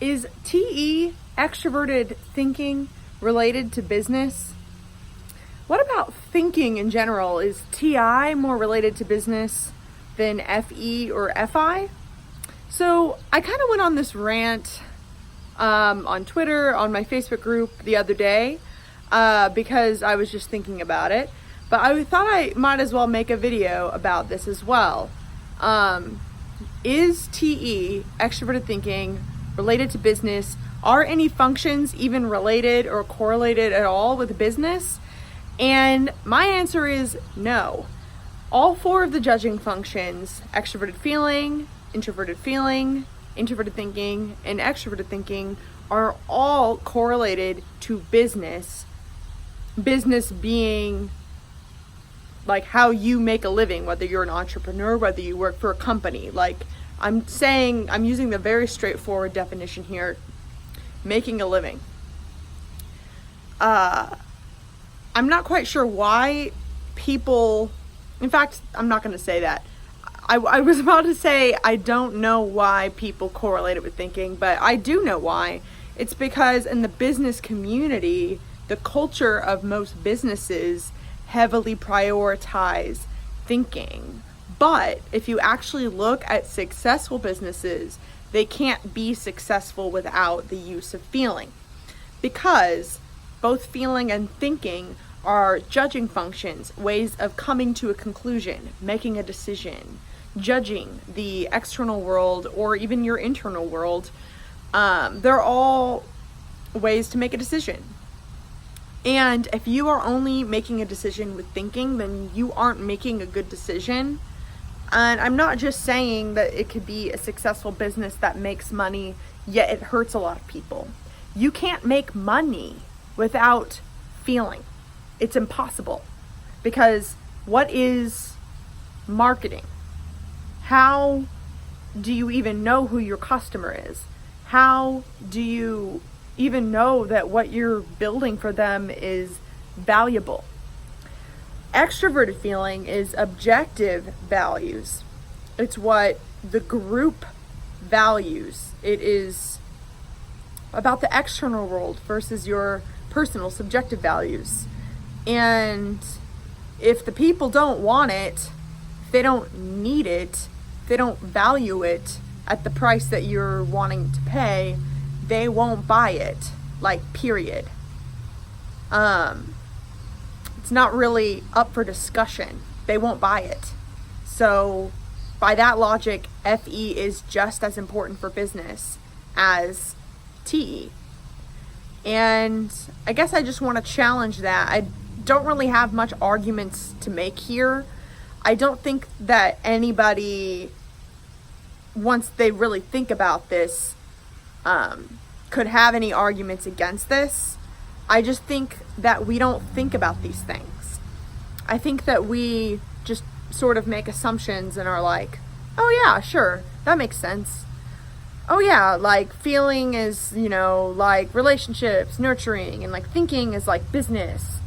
Is TE, extroverted thinking, related to business? What about thinking in general? Is TI more related to business than FE or FI? So I kind of went on this rant on Twitter, on my Facebook group the other day, because I was just thinking about it. But I thought I might as well make a video about this as well. Is TE, extroverted thinking, related to business? Are any functions even related or correlated at all with business? And my answer is no. All four of the judging functions, extroverted feeling, introverted thinking, and extroverted thinking, are all correlated to business. Business being like how you make a living, whether you're an entrepreneur, whether you work for a company. Like I'm using the very straightforward definition here, making a living. I'm not quite sure why people, in fact, I'm not going to say that. I was about to say I don't know why people correlate it with thinking, but I do know why. It's because in the business community, the culture of most businesses heavily prioritize thinking. But if you actually look at successful businesses, they can't be successful without the use of feeling, because both feeling and thinking are judging functions, ways of coming to a conclusion, making a decision, judging the external world or even your internal world. They're all ways to make a decision. And if you are only making a decision with thinking, then you aren't making a good decision. And I'm not just saying that it could be a successful business that makes money, yet it hurts a lot of people. You can't make money without feeling. It's impossible. Because what is marketing? How do you even know who your customer is? How do you even know that what you're building for them is valuable? Extroverted feeling is objective values. It's what the group values. It is about the external world versus your personal subjective values. And if the people don't want it, if they don't need it, if they don't value it at the price that you're wanting to pay, they won't buy it, like, period. It's not really up for discussion. They won't buy it. So by that logic, FE is just as important for business as TE. And I guess I just want to challenge that. I don't really have much arguments to make here. I don't think that anybody, once they really think about this, could have any arguments against this. I just think that we don't think about these things. I think that we just sort of make assumptions and are like, oh yeah, sure, that makes sense. Oh yeah, like feeling is, like relationships, nurturing, and like thinking is like business.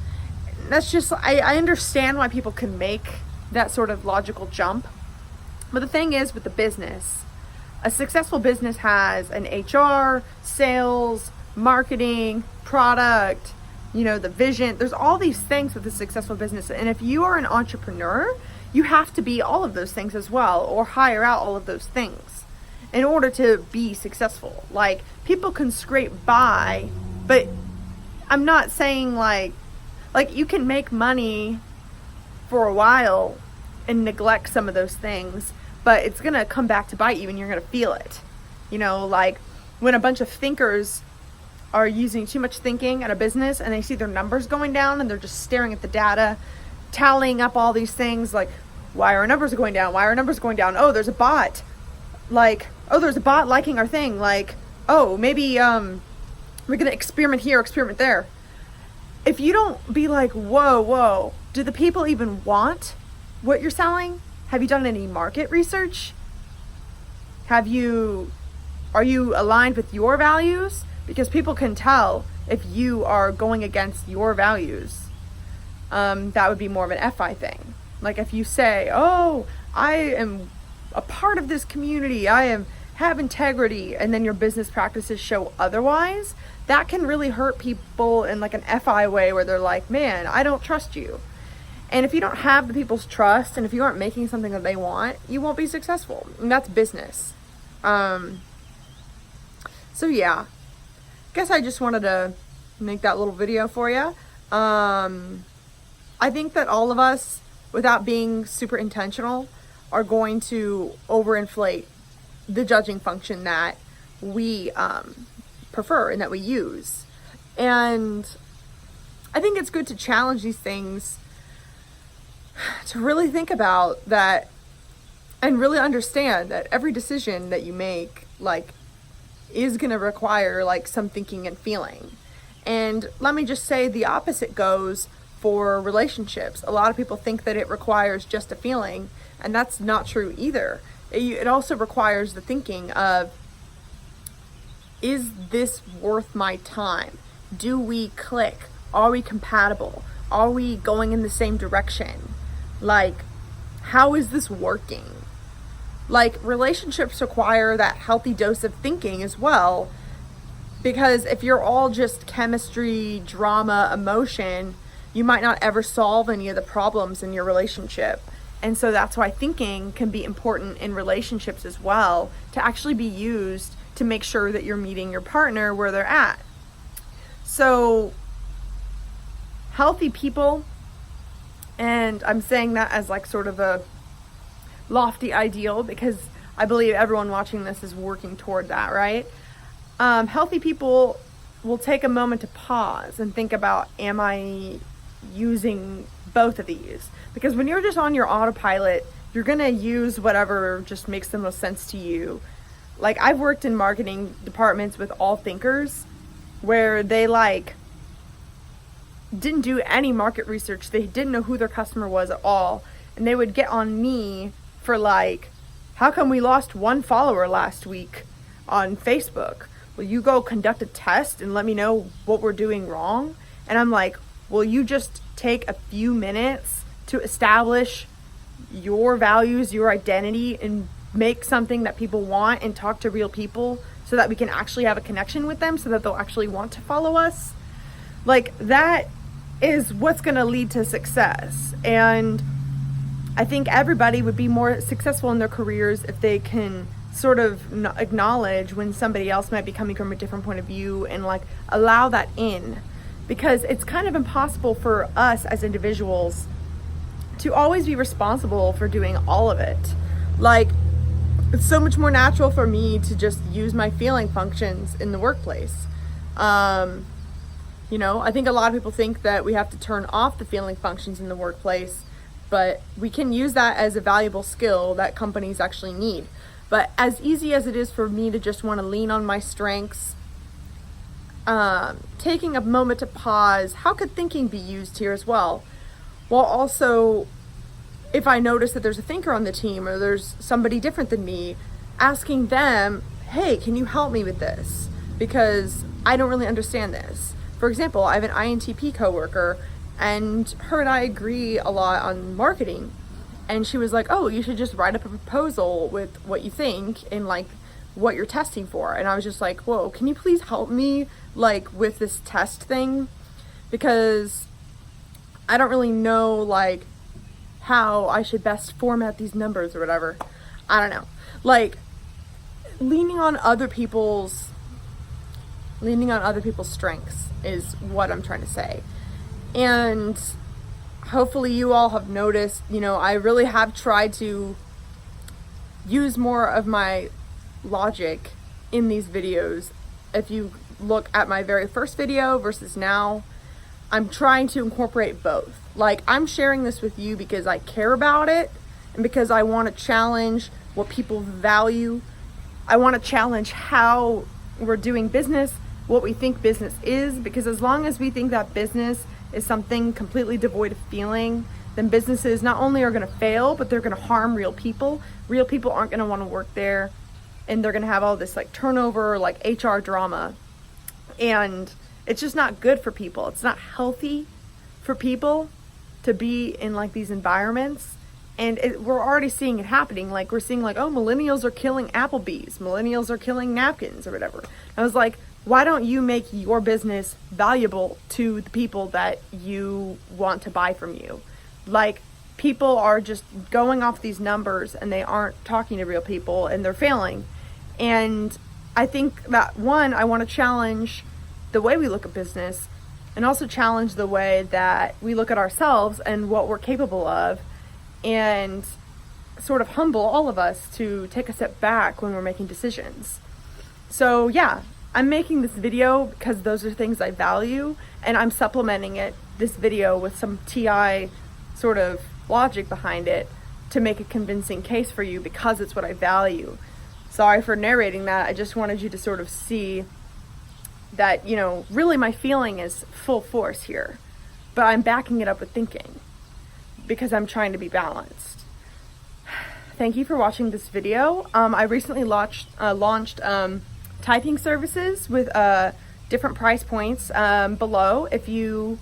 That's just, I understand why people can make that sort of logical jump. But the thing is, with the business, a successful business has an HR, sales, marketing, product, the vision. There's all these things with a successful business. And if you are an entrepreneur, you have to be all of those things as well, or hire out all of those things in order to be successful. Like, people can scrape by, but I'm not saying like you can make money for a while and neglect some of those things, but it's going to come back to bite you and you're going to feel it. Like when a bunch of thinkers are using too much thinking at a business and they see their numbers going down and they're just staring at the data, tallying up all these things like, why are our numbers going down? Why are our numbers going down? Oh, there's a bot. Like, oh, there's a bot liking our thing. Like, oh, maybe we're going to experiment here, experiment there. If you don't be like, whoa, do the people even want what you're selling? Have you done any market research? Are you aligned with your values? Because people can tell if you are going against your values. That would be more of an FI thing. Like if you say, oh, I am a part of this community. I am have integrity and then your business practices show otherwise, that can really hurt people in like an FI way where they're like, man, I don't trust you. And if you don't have the people's trust and if you aren't making something that they want, you won't be successful. And that's business. So yeah, guess I just wanted to make that little video for you. I think that all of us, without being super intentional, are going to overinflate the judging function that we prefer and that we use. And I think it's good to challenge these things, to really think about that and really understand that every decision that you make, like, is going to require like some thinking and feeling. And let me just say the opposite goes for relationships. A lot of people think that it requires just a feeling, and that's not true either. It also requires the thinking of, is this worth my time? Do we click? Are we compatible? Are we going in the same direction? Like, how is this working? Like, relationships require that healthy dose of thinking as well, because if you're all just chemistry, drama, emotion, you might not ever solve any of the problems in your relationship. And so that's why thinking can be important in relationships as well, to actually be used to make sure that you're meeting your partner where they're at. So healthy people, and I'm saying that as like sort of a lofty ideal because I believe everyone watching this is working toward that, right? Healthy people will take a moment to pause and think about, am I using both of these? Because when you're just on your autopilot, you're gonna use whatever just makes the most sense to you. Like, I've worked in marketing departments with all thinkers where they like didn't do any market research. They didn't know who their customer was at all. And they would get on me for like, how come we lost 1 follower last week on Facebook? Will you go conduct a test and let me know what we're doing wrong? And I'm like, will you just take a few minutes to establish your values, your identity, and make something that people want and talk to real people so that we can actually have a connection with them so that they'll actually want to follow us? Like, that is what's going to lead to success. And I think everybody would be more successful in their careers if they can sort of acknowledge when somebody else might be coming from a different point of view and like allow that in, because it's kind of impossible for us as individuals to always be responsible for doing all of it. Like, it's so much more natural for me to just use my feeling functions in the workplace. You know, I think a lot of people think that we have to turn off the feeling functions in the workplace, but we can use that as a valuable skill that companies actually need. But as easy as it is for me to just want to lean on my strengths, taking a moment to pause, how could thinking be used here as well? While also, if I notice that there's a thinker on the team or there's somebody different than me, asking them, hey, can you help me with this? Because I don't really understand this. For example, I have an INTP coworker, and her and I agree a lot on marketing. And she was like, oh, you should just write up a proposal with what you think and like what you're testing for. And I was just like, whoa, can you please help me like with this test thing? Because I don't really know like how I should best format these numbers or whatever. I don't know. Like, leaning on other people's strengths is what I'm trying to say. And hopefully you all have noticed, you know, I really have tried to use more of my logic in these videos. If you look at my very first video versus now, I'm trying to incorporate both. Like, I'm sharing this with you because I care about it and because I want to challenge what people value. I want to challenge how we're doing business, what we think business is, because as long as we think that business is something completely devoid of feeling, then businesses not only are going to fail, but they're going to harm real people. Real people aren't going to want to work there, and they're going to have all this like turnover, like HR drama, and it's just not good for people. It's not healthy for people to be in like these environments, And we're already seeing it happening. Like, we're seeing like, oh, millennials are killing Applebee's, millennials are killing napkins or whatever. I was like, why don't you make your business valuable to the people that you want to buy from you? Like, people are just going off these numbers and they aren't talking to real people and they're failing. And I think that, one, I want to challenge the way we look at business, and also challenge the way that we look at ourselves and what we're capable of, and sort of humble all of us to take a step back when we're making decisions. So yeah, I'm making this video because those are things I value, and I'm supplementing this video with some TI sort of logic behind it to make a convincing case for you, because it's what I value. Sorry for narrating that. I just wanted you to sort of see that, you know, really my feeling is full force here, but I'm backing it up with thinking, because I'm trying to be balanced. Thank you for watching this video. I recently launched typing services with different price points below if you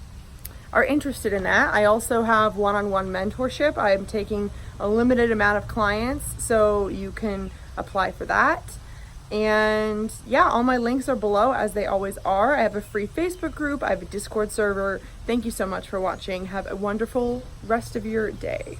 are interested in that. I also have one-on-one mentorship. I'm taking a limited amount of clients, so you can apply for that. And yeah, all my links are below, as they always are. I have a free Facebook group. I have a Discord server. Thank you so much for watching. Have a wonderful rest of your day.